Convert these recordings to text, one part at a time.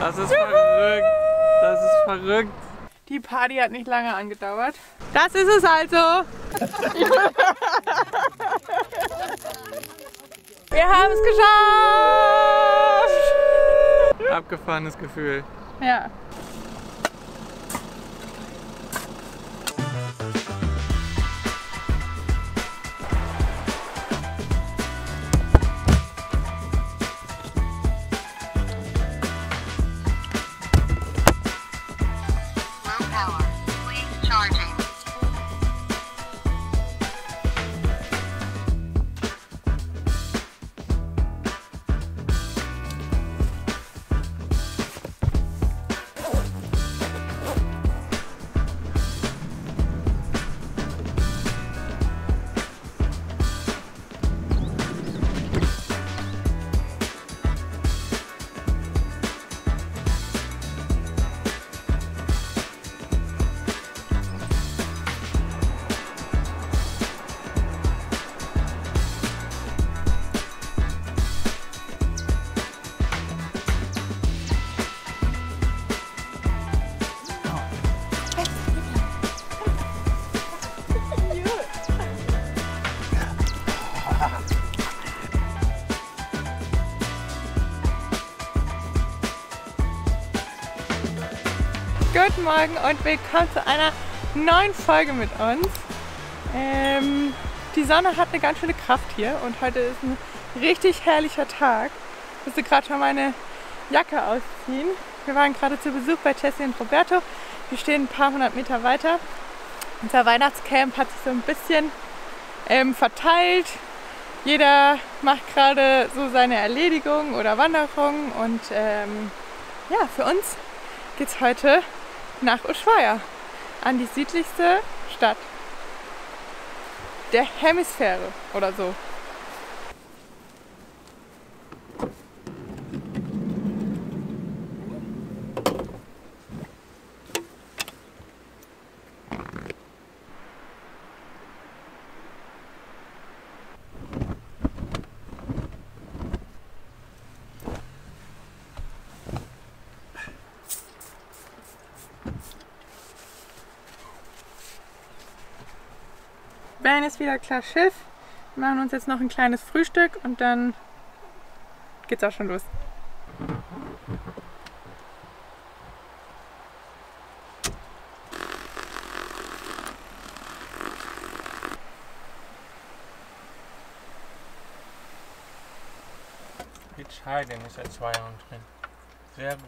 Das ist verrückt. Das ist verrückt. Die Party hat nicht lange angedauert. Das ist es also. Wir haben es geschafft. Abgefahrenes Gefühl. Ja. Guten Morgen und willkommen zu einer neuen Folge mit uns. Die Sonne hat eine ganz schöne Kraft hier und heute ist ein richtig herrlicher Tag. Ich musste gerade schon meine Jacke ausziehen. Wir waren gerade zu Besuch bei Jessie und Roberto. Wir stehen ein paar hundert Meter weiter. Unser Weihnachtscamp hat sich so ein bisschen verteilt. Jeder macht gerade so seine Erledigung oder Wanderung und ja, für uns geht es heute nach Ushuaia, an die südlichste Stadt der Hemisphäre oder so. Ben ist wieder klar Schiff. Wir machen uns jetzt noch ein kleines Frühstück und dann geht's auch schon los. Hitchhiking ist seit 2 Jahren drin. Sehr gut.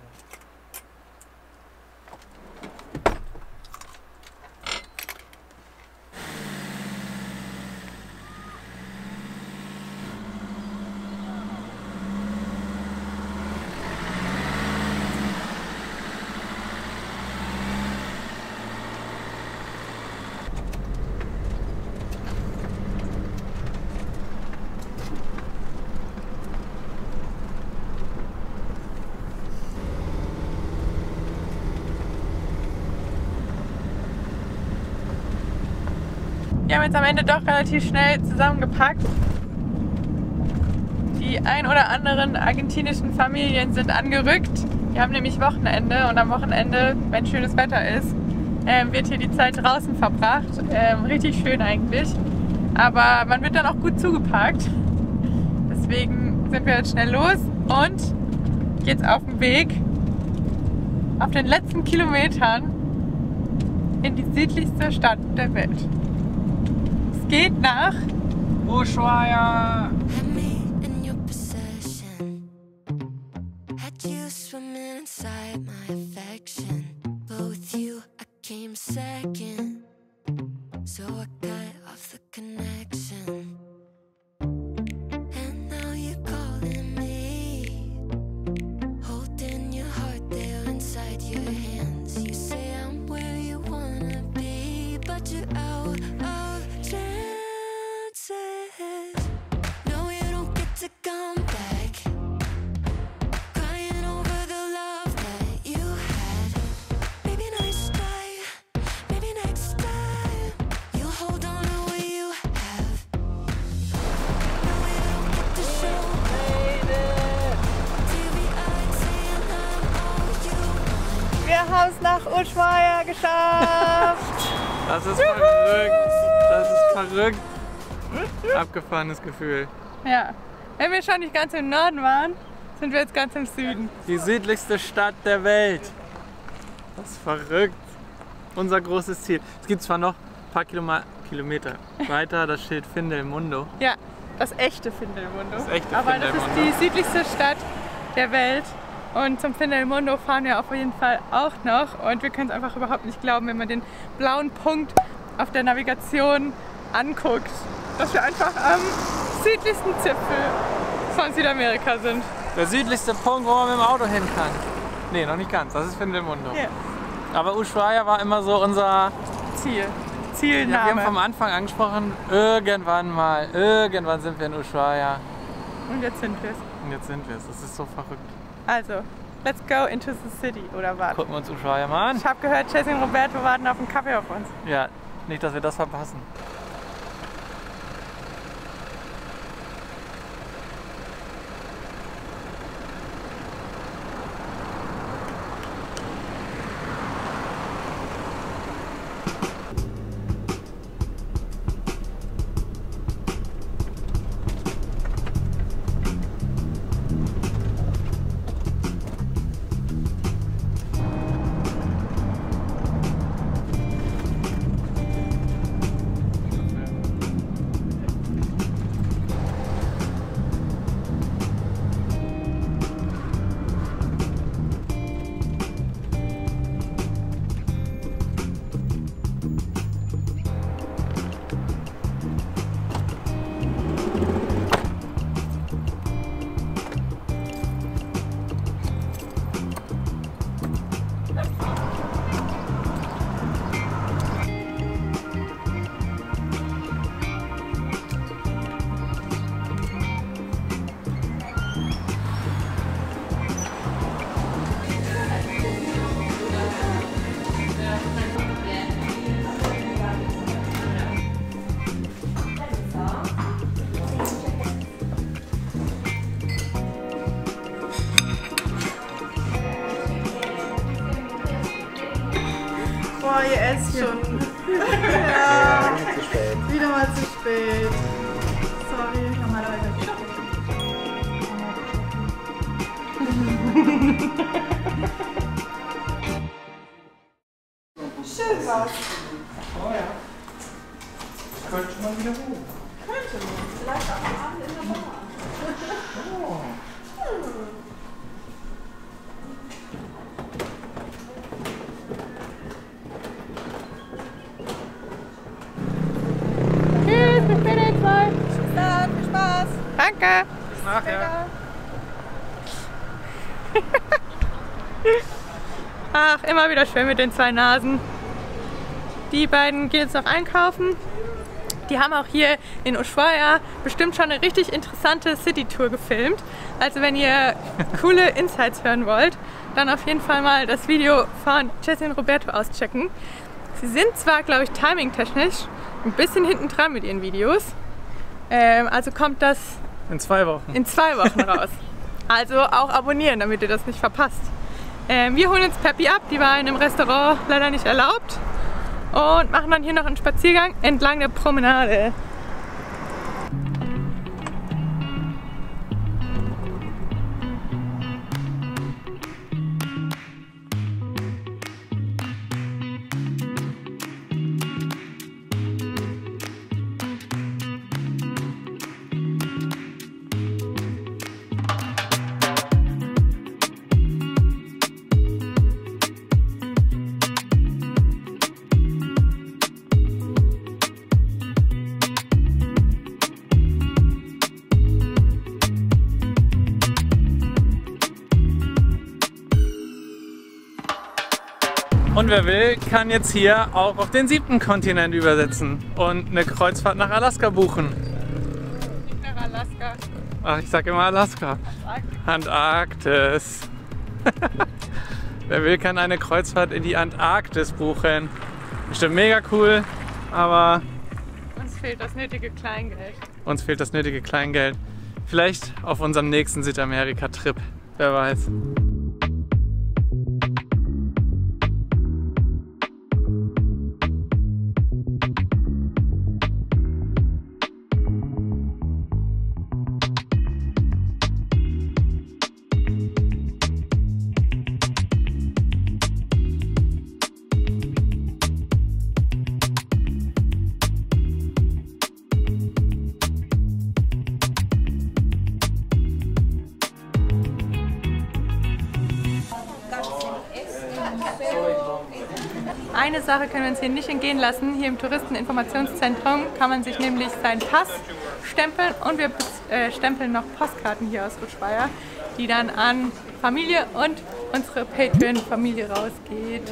Wir haben jetzt am Ende doch relativ schnell zusammengepackt. Die ein oder anderen argentinischen Familien sind angerückt. Wir haben nämlich Wochenende und am Wochenende, wenn schönes Wetter ist, wird hier die Zeit draußen verbracht. Richtig schön eigentlich. Aber man wird dann auch gut zugepackt. Deswegen sind wir jetzt schnell los und geht's auf den Weg auf den letzten Kilometern in die südlichste Stadt der Welt. Es geht nach Ushuaia. Maybe next time you'll hold on to what you have. Wir haben es nach Ushuaia geschafft. Das ist verrückt. Das ist verrückt. Abgefahrenes Gefühl. Ja, wenn wir schon nicht ganz im Norden waren, sind wir jetzt ganz im Süden. Die südlichste Stadt der Welt. Das ist verrückt. Unser großes Ziel. Es gibt zwar noch ein paar Kilometer weiter das Schild Fin del Mundo. Ja, das echte Fin del Mundo. Das echte Aber Fin del das ist Mundo. die südlichste Stadt der Welt. Und zum Fin del Mundo fahren wir auf jeden Fall auch noch. Und wir können es einfach überhaupt nicht glauben, wenn man den blauen Punkt auf der Navigation anguckt, dass wir einfach am südlichsten Zipfel von Südamerika sind. Der südlichste Punkt, wo man mit dem Auto hin kann. Nee, noch nicht ganz. Das ist Fin del Mundo. Ja. Aber Ushuaia war immer so unser Zielname. Ja, wir haben vom Anfang angesprochen, irgendwann sind wir in Ushuaia. Und jetzt sind wir es. Und jetzt sind wir es. Das ist so verrückt. Also, let's go into the city, oder was? Gucken wir uns Ushuaia mal an. Ich habe gehört, Jessie und Roberto warten auf einen Kaffee auf uns. Ja, nicht, dass wir das verpassen. Boah, ihr esst schon. Ja, wieder mal zu spät. Sorry, normalerweise. Schön was. Oh ja. Könnte man wieder hoch. Könnte man. Vielleicht auch am Abend in der Bar. Oh. Tschüss, bis später, zwei. Bis dann, viel Spaß. Danke. Bis nachher. Ach, immer wieder schön mit den zwei Nasen. Die beiden gehen jetzt noch einkaufen. Die haben auch hier in Ushuaia bestimmt schon eine richtig interessante City-Tour gefilmt. Also wenn ihr coole Insights hören wollt, dann auf jeden Fall mal das Video von Jessie und Roberto auschecken. Sie sind zwar, glaube ich, timing-technisch ein bisschen hinten dran mit ihren Videos. Also kommt das In 2 Wochen. in 2 Wochen raus. Also auch abonnieren, damit ihr das nicht verpasst. Wir holen uns Peppi ab, die war in einem Restaurant leider nicht erlaubt. Und machen dann hier noch einen Spaziergang entlang der Promenade. Und wer will, kann jetzt hier auch auf den 7. Kontinent übersetzen und eine Kreuzfahrt nach Alaska buchen. Nicht nach Alaska. Ach, ich sag immer Alaska. Antarktis. Wer will, kann eine Kreuzfahrt in die Antarktis buchen. Bestimmt mega cool, aber Uns fehlt das nötige Kleingeld. uns fehlt das nötige Kleingeld. Vielleicht auf unserem nächsten Südamerika-Trip. Wer weiß. Eine Sache können wir uns hier nicht entgehen lassen. Hier im Touristeninformationszentrum kann man sich nämlich seinen Pass stempeln und wir stempeln noch Postkarten hier aus Ushuaia, die dann an Familie und unsere Patreon-Familie rausgeht.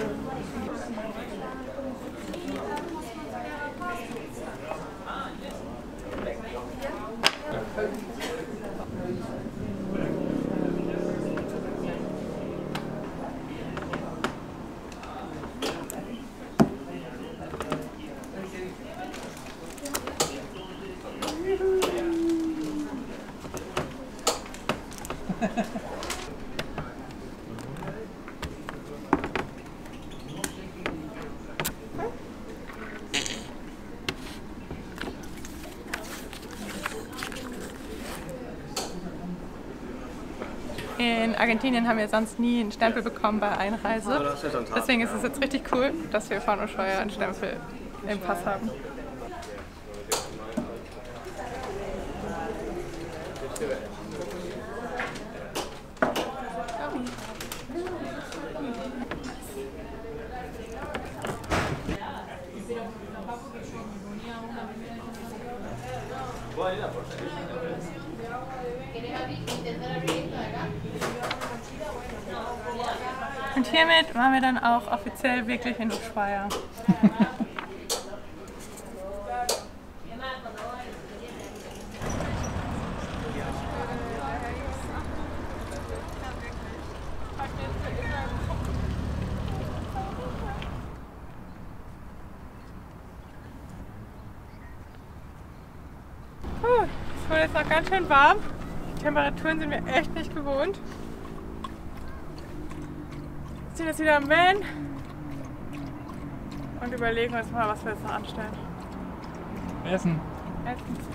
In Argentinien haben wir sonst nie einen Stempel bekommen bei Einreise. Deswegen ist es jetzt richtig cool, dass wir von Ushuaia einen Stempel im Pass haben. Und hiermit waren wir dann auch offiziell wirklich in Ushuaia. Es wurde jetzt noch ganz schön warm. Die Temperaturen sind wir echt nicht gewohnt. Wir sind jetzt wieder am Van und überlegen uns mal, was wir jetzt noch anstellen. Essen. Essen.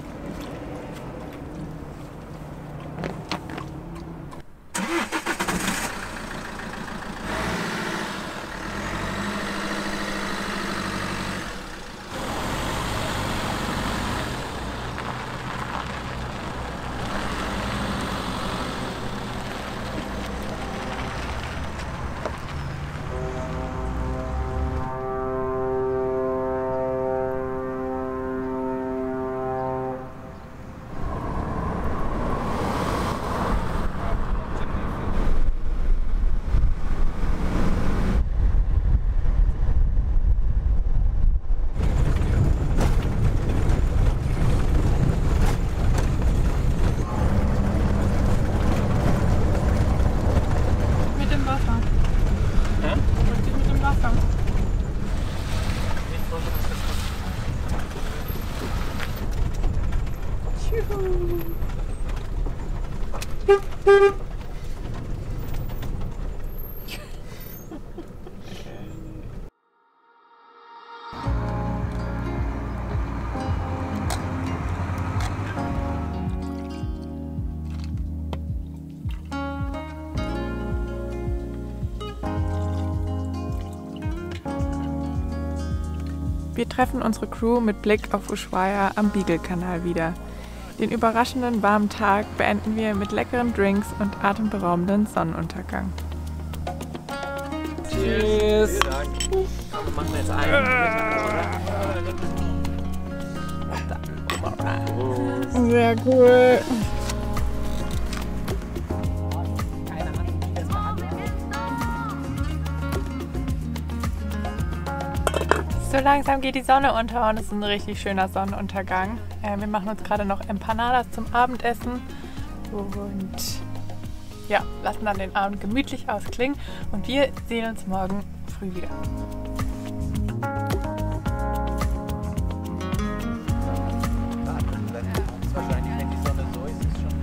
Wir treffen unsere Crew mit Blick auf Ushuaia am Beagle-Kanal wieder. Den überraschenden warmen Tag beenden wir mit leckeren Drinks und atemberaubenden Sonnenuntergang. Cheers! Vielen Dank. Wir machen jetzt einen. Sehr cool. So langsam geht die Sonne unter und es ist ein richtig schöner Sonnenuntergang. Wir machen uns gerade noch Empanadas zum Abendessen und ja, lassen dann den Abend gemütlich ausklingen und wir sehen uns morgen früh wieder. Wahrscheinlich, wenn die Sonne so ist, ist schon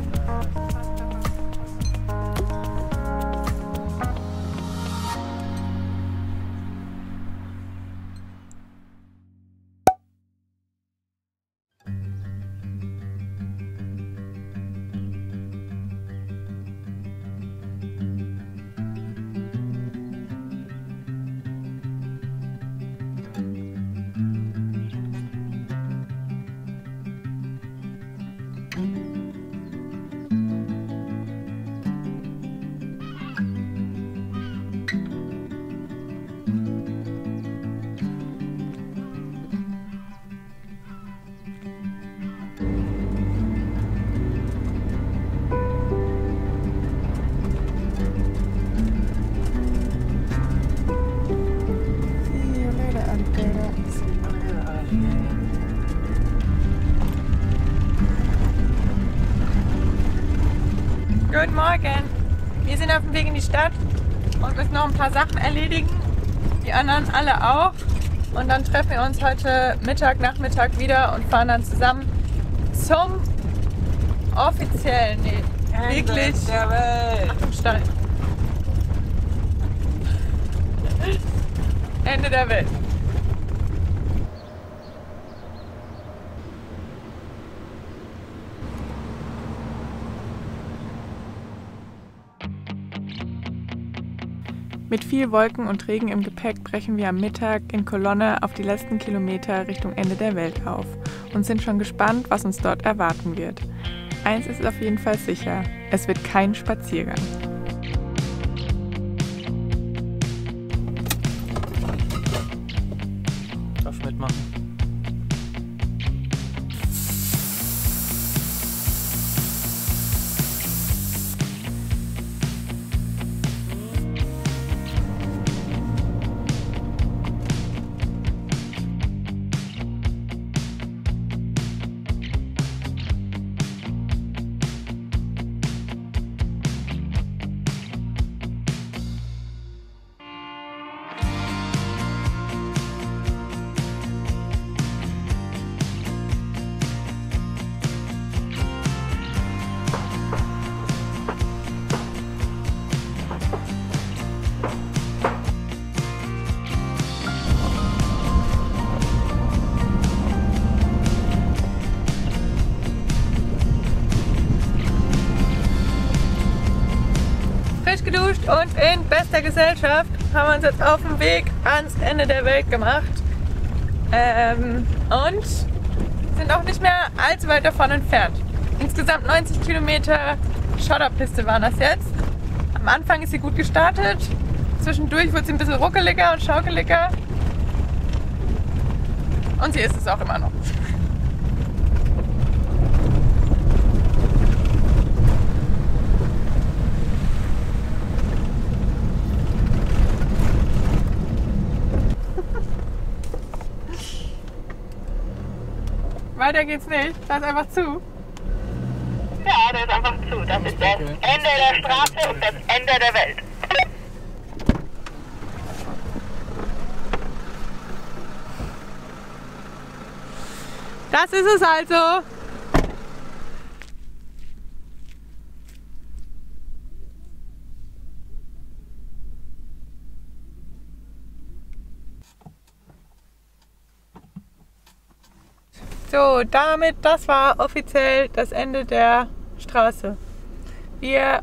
sind auf dem Weg in die Stadt und müssen noch ein paar Sachen erledigen. Die anderen alle auch. Und dann treffen wir uns heute Nachmittag wieder und fahren dann zusammen zum offiziellen, wirklich der Welt. Achtung, Stein. Ende der Welt. Mit viel Wolken und Regen im Gepäck brechen wir am Mittag in Kolonne auf die letzten Kilometer Richtung Ende der Welt auf und sind schon gespannt, was uns dort erwarten wird. Eins ist auf jeden Fall sicher, es wird kein Spaziergang. Darf ich mitmachen? Frisch geduscht und in bester Gesellschaft haben wir uns jetzt auf den Weg ans Ende der Welt gemacht. Und sind auch nicht mehr allzu weit davon entfernt. Insgesamt 90 Kilometer Schotterpiste waren das jetzt. Am Anfang ist sie gut gestartet. Zwischendurch wird sie ein bisschen ruckeliger und schaukeliger. Und sie ist es auch immer noch. Weiter geht's nicht. Da ist einfach zu. Ja, das ist einfach zu. Das ist das Ende der Straße und das Ende der Welt. Das ist es also. So, das war offiziell das Ende der Straße.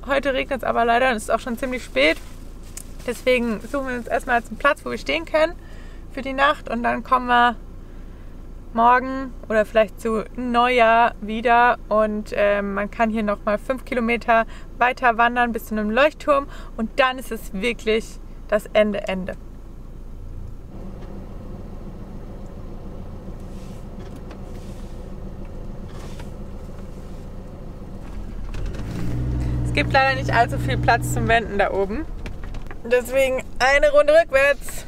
Heute regnet es aber leider und es ist auch schon ziemlich spät. Deswegen suchen wir uns erstmal jetzt einen Platz, wo wir stehen können für die Nacht und dann kommen wir morgen oder vielleicht zu Neujahr wieder und man kann hier nochmal 5 Kilometer weiter wandern bis zu einem Leuchtturm und dann ist es wirklich das Ende. Es gibt leider nicht allzu viel Platz zum Wenden da oben. Deswegen eine Runde rückwärts.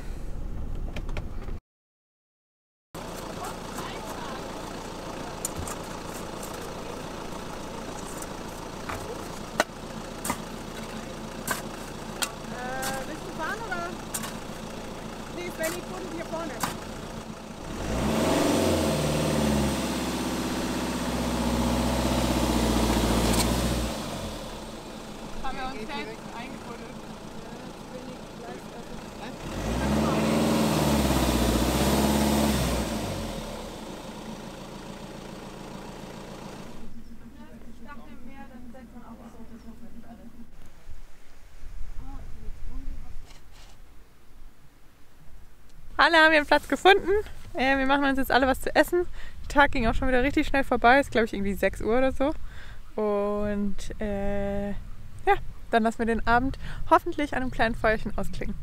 Willst du fahren oder? Nee, Svenny, gucken hier vorne. Haben wir uns selbst eingebuddelt. Alle haben ihren Platz gefunden. Wir machen uns jetzt alle was zu essen. Der Tag ging auch schon wieder richtig schnell vorbei. Ist glaube ich irgendwie 6 Uhr oder so. Und ja, dann lassen wir den Abend hoffentlich an einem kleinen Feuerchen ausklingen.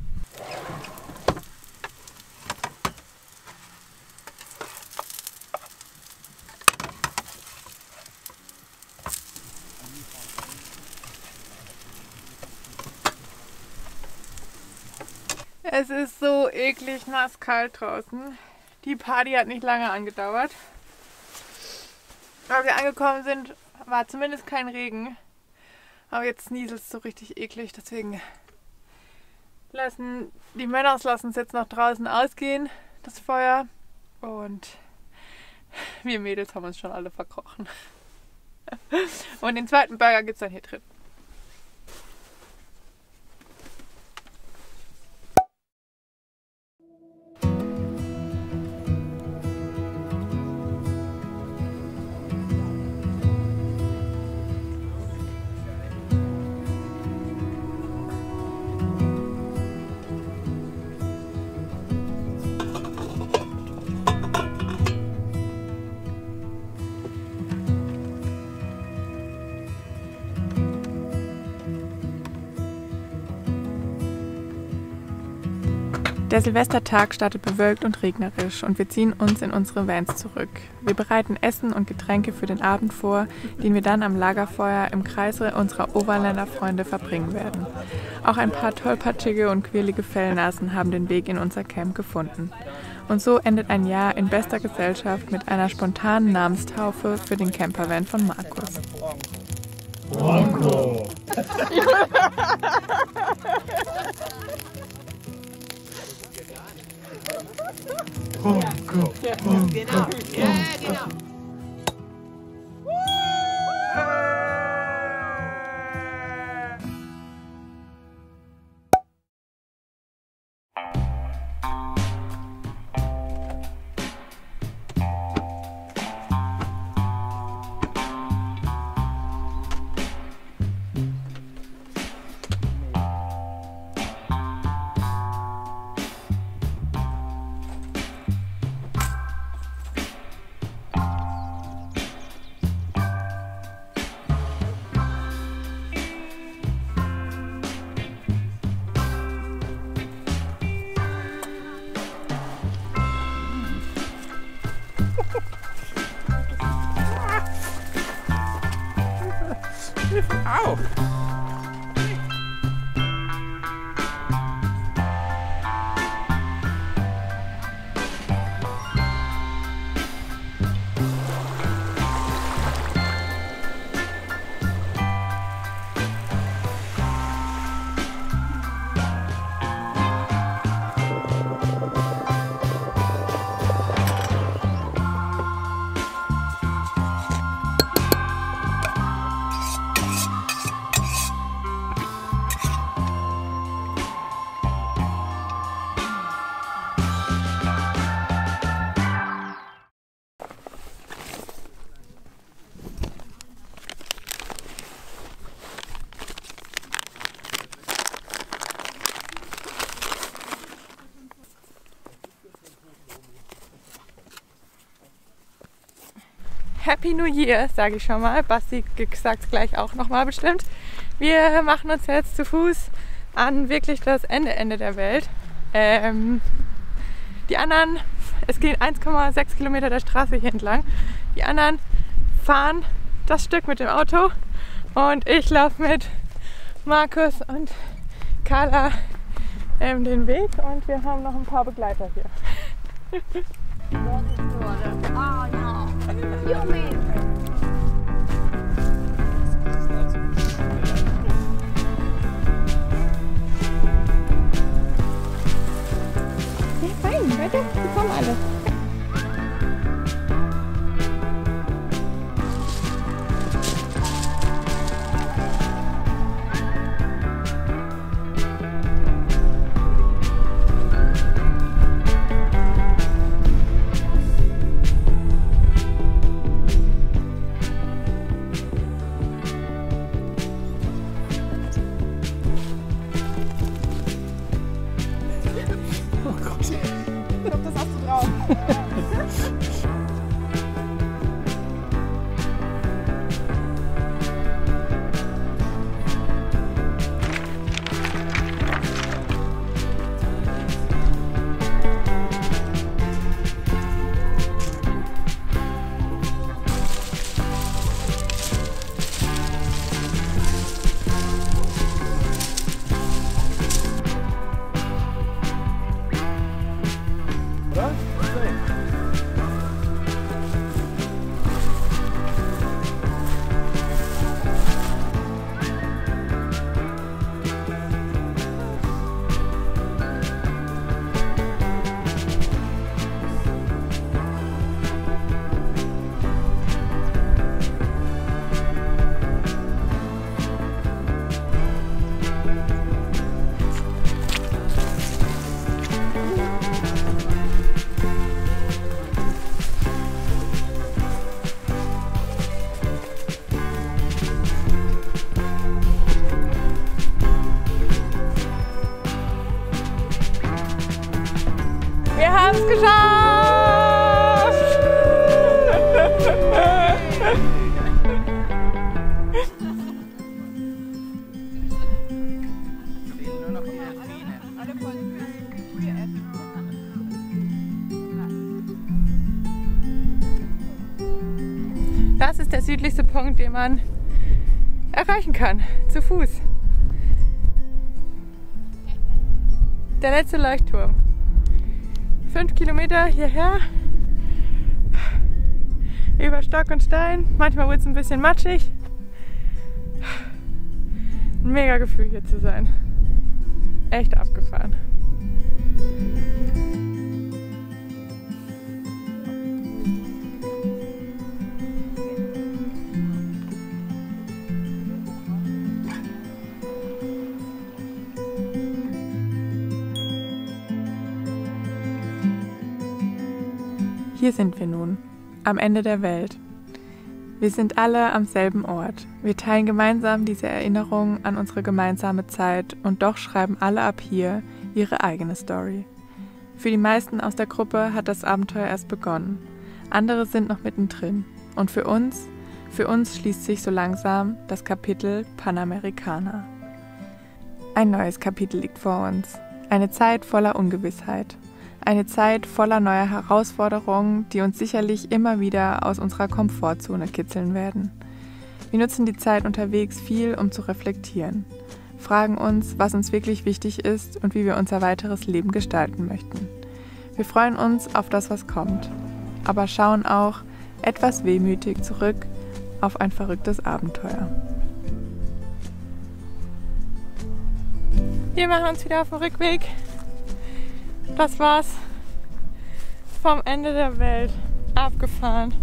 Es ist so eklig nasskalt draußen. Die Party hat nicht lange angedauert. Als wir angekommen sind, war zumindest kein Regen. Aber jetzt nieselt es so richtig eklig, deswegen lassen die Männer es jetzt noch draußen ausgehen, das Feuer. Und wir Mädels haben uns schon alle verkrochen. Und den zweiten Burger gibt es dann hier drin. Der Silvestertag startet bewölkt und regnerisch und wir ziehen uns in unsere Vans zurück. Wir bereiten Essen und Getränke für den Abend vor, den wir dann am Lagerfeuer im Kreise unserer Overländer Freunde verbringen werden. Auch ein paar tollpatschige und quirlige Fellnasen haben den Weg in unser Camp gefunden. Und so endet ein Jahr in bester Gesellschaft mit einer spontanen Namenstaufe für den Campervan von Markus. Bronco! Bronco! Genau. Ja, genau. Au! Happy New Year, sage ich schon mal. Basti sagt es gleich auch nochmal bestimmt. Wir machen uns jetzt zu Fuß an wirklich das Ende der Welt. Die anderen, es gehen 1,6 Kilometer der Straße hier entlang. Die anderen fahren das Stück mit dem Auto und ich laufe mit Markus und Carla den Weg und wir haben noch ein paar Begleiter hier. Ja, fein, weiter, die kommen alle. Ich glaube, das hast du drauf. Oder? es geschafft! Nur noch die Delfine. Das ist der südlichste Punkt, den man erreichen kann, zu Fuß. Der letzte Leuchtturm. 5 Kilometer hierher. Über Stock und Stein. Manchmal wird es ein bisschen matschig. Ein mega Gefühl hier zu sein. Echt abgefahren. Hier sind wir nun, am Ende der Welt. Wir sind alle am selben Ort. Wir teilen gemeinsam diese Erinnerung an unsere gemeinsame Zeit und doch schreiben alle ab hier ihre eigene Story. Für die meisten aus der Gruppe hat das Abenteuer erst begonnen. Andere sind noch mittendrin. Und für uns schließt sich so langsam das Kapitel Panamericana. Ein neues Kapitel liegt vor uns. Eine Zeit voller Ungewissheit. Eine Zeit voller neuer Herausforderungen, die uns sicherlich immer wieder aus unserer Komfortzone kitzeln werden. Wir nutzen die Zeit unterwegs viel, um zu reflektieren, fragen uns, was uns wirklich wichtig ist und wie wir unser weiteres Leben gestalten möchten. Wir freuen uns auf das, was kommt, aber schauen auch etwas wehmütig zurück auf ein verrücktes Abenteuer. Wir machen uns wieder auf den Rückweg. Das war's vom Ende der Welt. Abgefahren.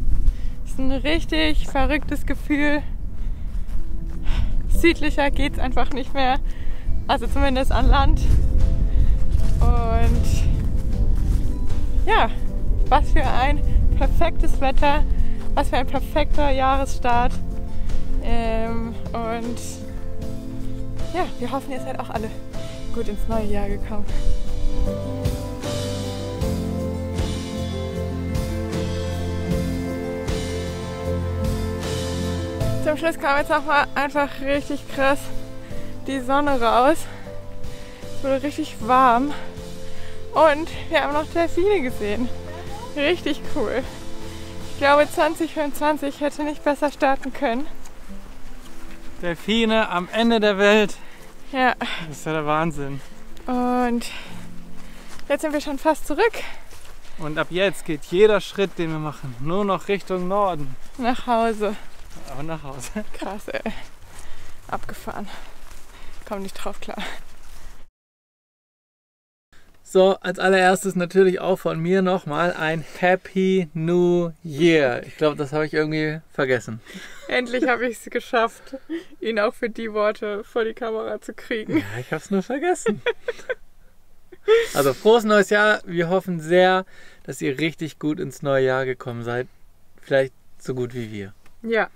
Das ist ein richtig verrücktes Gefühl. Südlicher geht's einfach nicht mehr. Also zumindest an Land. Und ja, was für ein perfektes Wetter. Was für ein perfekter Jahresstart. Und ja, wir hoffen, ihr seid auch alle gut ins neue Jahr gekommen. Zum Schluss kam jetzt nochmal einfach richtig krass die Sonne raus. Es wurde richtig warm. Und wir haben noch Delfine gesehen. Richtig cool. Ich glaube 2025 hätte nicht besser starten können. Delfine am Ende der Welt. Ja. Das ist ja der Wahnsinn. Und jetzt sind wir schon fast zurück. Und ab jetzt geht jeder Schritt, den wir machen, nur noch Richtung Norden. Nach Hause. Aber nach Hause. Krass, ey. Abgefahren. Komm nicht drauf klar. So, als allererstes natürlich auch von mir nochmal ein Happy New Year. Ich glaube, das habe ich irgendwie vergessen. Endlich habe ich es geschafft, ihn auch für die Worte vor die Kamera zu kriegen. Ja, ich habe es nur vergessen. Also, frohes neues Jahr. Wir hoffen sehr, dass ihr richtig gut ins neue Jahr gekommen seid. Vielleicht so gut wie wir. Ja,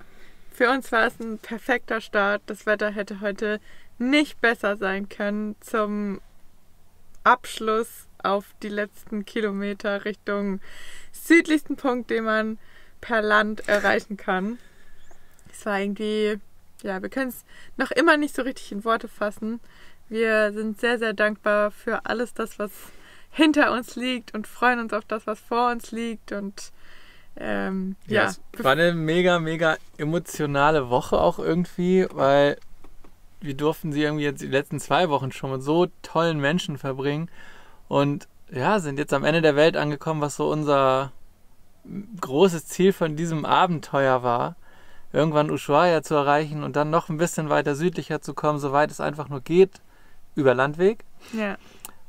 für uns war es ein perfekter Start. Das Wetter hätte heute nicht besser sein können zum Abschluss auf die letzten Kilometer Richtung südlichsten Punkt, den man per Land erreichen kann. Es war irgendwie, ja, wir können es noch immer nicht so richtig in Worte fassen. Wir sind sehr, sehr dankbar für alles das, was hinter uns liegt und freuen uns auf das, was vor uns liegt. Und ja, es war eine mega, mega emotionale Woche auch irgendwie, weil wir durften sie irgendwie jetzt die letzten 2 Wochen schon mit so tollen Menschen verbringen und ja, sind jetzt am Ende der Welt angekommen, was so unser großes Ziel von diesem Abenteuer war, irgendwann Ushuaia zu erreichen und dann noch ein bisschen weiter südlicher zu kommen, soweit es einfach nur geht, über Landweg. Ja.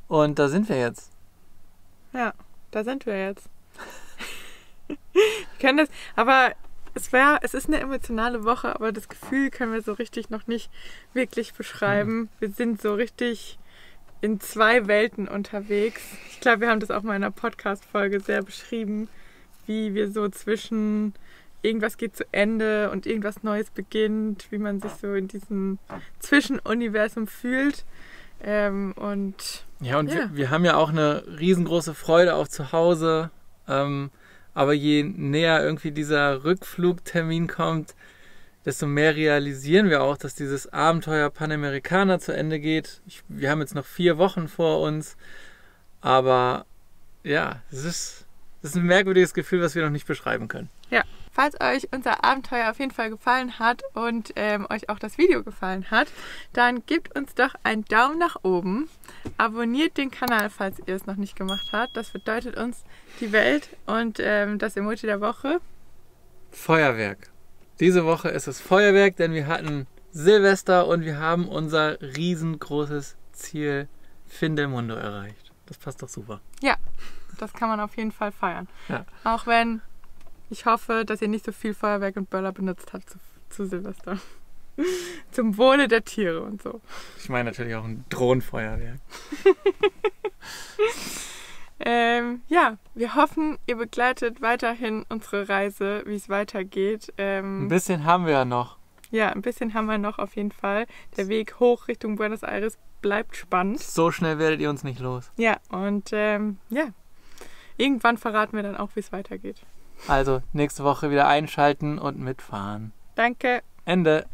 Und da sind wir jetzt. Ja, da sind wir jetzt. Wir können das, aber es ist eine emotionale Woche, aber das Gefühl können wir so richtig noch nicht wirklich beschreiben. Wir sind so richtig in 2 Welten unterwegs. Ich glaube, wir haben das auch mal in einer Podcast-Folge sehr beschrieben, wie wir so zwischen irgendwas geht zu Ende und irgendwas Neues beginnt, wie man sich so in diesem Zwischenuniversum fühlt. Wir haben ja auch eine riesengroße Freude auf zu Hause. Aber je näher irgendwie dieser Rückflugtermin kommt, desto mehr realisieren wir auch, dass dieses Abenteuer Panamericana zu Ende geht. Wir haben jetzt noch 4 Wochen vor uns. Aber ja, es ist ein merkwürdiges Gefühl, was wir noch nicht beschreiben können. Ja, falls euch unser Abenteuer auf jeden Fall gefallen hat und euch auch das Video gefallen hat, dann gebt uns doch einen Daumen nach oben. Abonniert den Kanal, falls ihr es noch nicht gemacht habt. Das bedeutet uns die Welt. Und das Emoji der Woche: Feuerwerk. Diese Woche ist es Feuerwerk, denn wir hatten Silvester und wir haben unser riesengroßes Ziel Findelmundo erreicht. Das passt doch super. Ja, das kann man auf jeden Fall feiern. Ja. Auch wenn ich hoffe, dass ihr nicht so viel Feuerwerk und Böller benutzt habt zu Silvester. Zum Wohle der Tiere und so. Ich meine natürlich auch ein Drohnenfeuerwerk. Ja, wir hoffen, ihr begleitet weiterhin unsere Reise, wie es weitergeht. Ein bisschen haben wir ja noch. Ja, ein bisschen haben wir noch auf jeden Fall. Der Weg hoch Richtung Buenos Aires bleibt spannend. So schnell werdet ihr uns nicht los. Ja, und irgendwann verraten wir dann auch, wie es weitergeht. Also nächste Woche wieder einschalten und mitfahren. Danke. Ende.